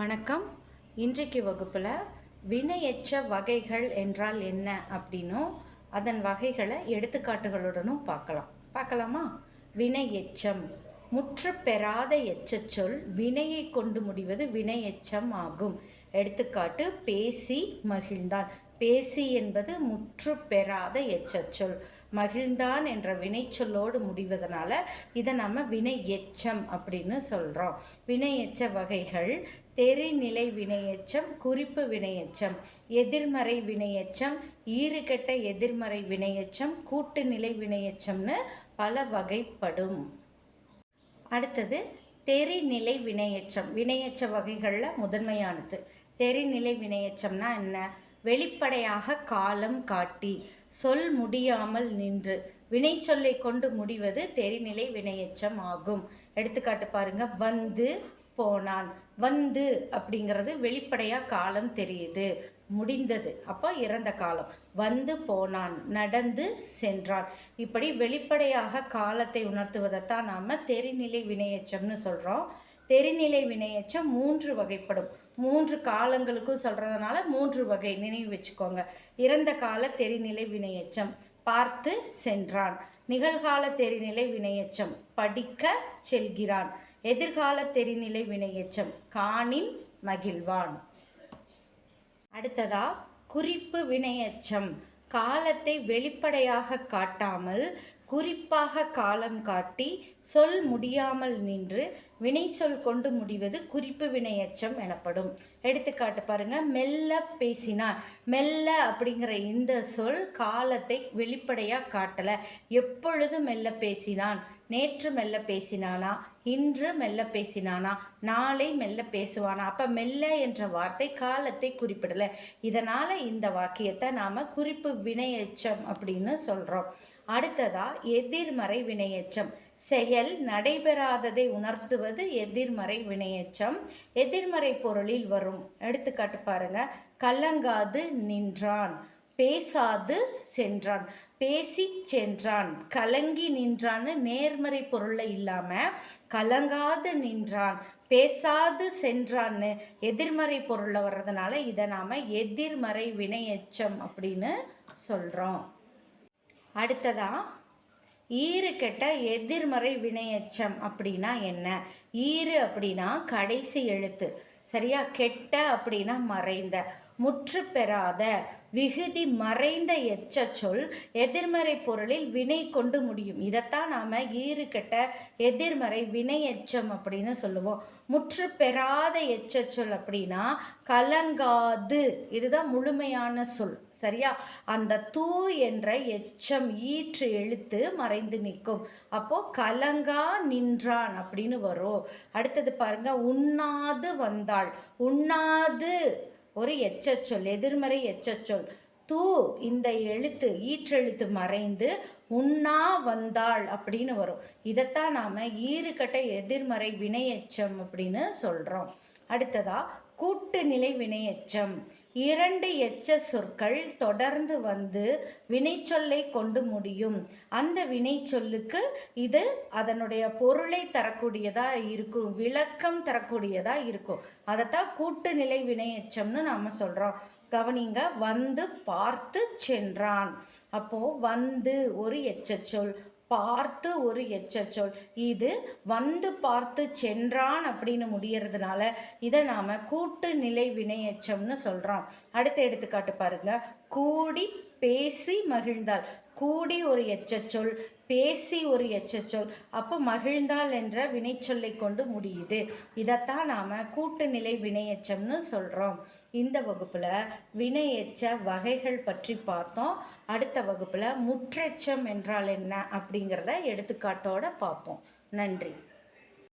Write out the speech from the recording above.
வணக்கம். இன்றைக்கு வகுப்பில் வினையெச்ச வகைகள் என்றால் என்ன அப்படின்னும் அதன் வகைகளை எடுத்துக்காட்டுகளுடனும் பார்க்கலாமா? வினையெச்சம் முற்று பெறாத எச்சச்சொல் வினையை கொண்டு முடிவது வினையெச்சம் ஆகும். எடுத்துக்காட்டு பேசி மகிழ்ந்தான். பேசி என்பது முற்று பெறாத எச்சச்சொல். மகிழ்ந்தான் என்ற வினைச்சொல்லோடு முடிவதனால இதை நம்ம வினை எச்சம் அப்படின்னு சொல்கிறோம். வினையெச்ச வகைகள்: தெரிநிலை வினையெச்சம், குறிப்பு வினையெச்சம், எதிர்மறை வினையெச்சம், ஈறுகெட்ட எதிர்மறை வினையெச்சம், கூட்டுநிலை வினையெச்சம்னு பல வகைப்படும். அடுத்தது தெரிநிலை வினையெச்சம். வினையெச்ச வகைகளில் முதன்மையானது தெரிநிலை வினையெச்சம்னா என்ன? வெளிப்படையாக காலம் காட்டி சொல் முடியாமல் நின்று வினை சொல்லை கொண்டு முடிவது தெரிநிலை வினையெச்சம் ஆகும். எடுத்துக்காட்டு பாருங்க. வந்து போனான். வந்து அப்படிங்கிறது வெளிப்படையாக காலம் தெரியுது, முடிந்தது, அப்போ இறந்த காலம். வந்து போனான், நடந்து சென்றான். இப்படி வெளிப்படையாக காலத்தை உணர்த்துவதைத்தான் நாம் தெரிநிலை வினையெச்சம்னு சொல்கிறோம். தெரிநிலை வினையெச்சம் 3 வகைப்படும். 3 காலங்களுக்கும் சொல்கிறதுனால 3 வகை நினைவு வச்சுக்கோங்க. இறந்த கால தெரிநிலை வினையெச்சம் பார்த்து சென்றான். நிகழ்கால தெரிநிலை வினையெச்சம் படிக்க செல்கிறான். எதிர்கால தெரிநிலை வினையெச்சம் காணின் மகிழ்வான். அடுத்ததா குறிப்பு வினையெச்சம். காலத்தை வெளிப்படையாக காட்டாமல் குறிப்பாக காலம் காட்டி சொல் முடியாமல் நின்று வினை சொல் கொண்டு முடிவது குறிப்பு வினையெச்சம் எனப்படும். எடுத்துக்காட்டு பாருங்க. மெல்ல பேசினான். மெல்ல அப்படிங்கிற இந்த சொல் காலத்தை வெளிப்படையாக காட்டலை. எப்பொழுது மெல்ல பேசினான்? நேற்று மெல்ல பேசினானா? இன்று மெல்ல பேசினானா? நாளை மெல்ல பேசுவானா? அப்போ மெல்ல என்ற வார்த்தை காலத்தை குறிப்பிடலை. இதனால் இந்த வாக்கியத்தை நாம் குறிப்பு வினையெச்சம் அப்படின்னு சொல்கிறோம். அடுத்ததா எதிர்மறை வினையெச்சம். செயல் நடைபெறாததை உணர்த்துவது எதிர்மறை வினையெச்சம். எதிர்மறை பொருளில் வரும். எடுத்துக்காட்டு பாருங்க. கலங்காது நின்றான், பேசாது சென்றான். பேசி சென்றான், கலங்கி நின்றான்னு நேர்மறை பொருளை இல்லாமல் கலங்காது நின்றான், பேசாது சென்றான்னு எதிர்மறை பொருளில் வர்றதுனால இதை நாம் எதிர்மறை வினையெச்சம் அப்படின்னு சொல்கிறோம். அடுத்ததா ஈறுகெட்ட எதிர்மறை வினையெச்சம் அப்படின்னா என்ன? ஈறு அப்படின்னா கடைசி எழுத்து, சரியா? கெட்ட அப்படின்னா மறைந்த. முற்று பெறாத விகுதி மறைந்த எச்சச்சொல் எதிர்மறை பொருளில் வினை கொண்டு முடியும். இதைத்தான் நாம் ஈறுகெட்ட எதிர்மறை வினையெச்சம் அப்படின்னு சொல்லுவோம். முற்று பெறாத எச்சச்சொல் அப்படின்னா கலங்காது, இதுதான் முழுமையான சொல், சரியா? அந்த தூ என்ற எச்சம் ஈற்று எழுத்து மறைந்து நிற்கும். அப்போ கலங்கா நின்றான் அப்படின்னு வரும். அடுத்தது பாருங்க. உண்ணாது வந்தாள். உண்ணாது ஒரு எச்சச்சொல், எதிர்மறை எச்சச்சொல். தூ இந்த எழுத்து ஈற்றெழுத்து மறைந்து உண்ணா வந்தாள் அப்படின்னு வரும். இதைத்தான் நாம் ஈறுகட்ட எதிர்மறை வினையெச்சம் அப்படின்னு சொல்கிறோம். அடுத்ததா கூட்டுநிலை வினையெச்சம். 2 எச்ச சொற்கள் தொடர்ந்து வந்து வினைச்சொல்லை கொண்டு முடியும். அந்த வினைச்சொல்லுக்கு இது அதனுடைய பொருளை தரக்கூடியதாக இருக்கும், விளக்கம் தரக்கூடியதாக இருக்கும். அதைத்தான் கூட்டுநிலை வினையெச்சம்னு நாம் சொல்கிறோம். கவனிங்க. வந்து பார்த்து சென்றான். அப்போது வந்து ஒரு எச்சச்சொல், பார்த்து ஒரு எச்சச்சொல். இது வந்து பார்த்து சென்றான் அப்படின்னு முடியறதுனால இதை நாம் கூட்டுநிலை வினையெச்சம்னு சொல்கிறோம். அடுத்த எடுத்துக்காட்டு பாருங்க. கூடி பேசி மகிழ்ந்தாள். கூடி ஒரு எச்சச்சொல், பேசி ஒரு எச்சச்சொல். அப்போ மகிழ்ந்தாள் என்ற வினைச்சொல்லை கொண்டு முடியுது. இதைத்தான் நாம் கூட்டுநிலை வினையெச்சம்னு சொல்கிறோம். இந்த வகுப்பில் வினையெச்ச வகைகள் பற்றி பார்த்தோம். அடுத்த வகுப்பில் முற்றெச்சம் என்றால் என்ன அப்படிங்கிறத எடுத்துக்காட்டோட பார்ப்போம். நன்றி.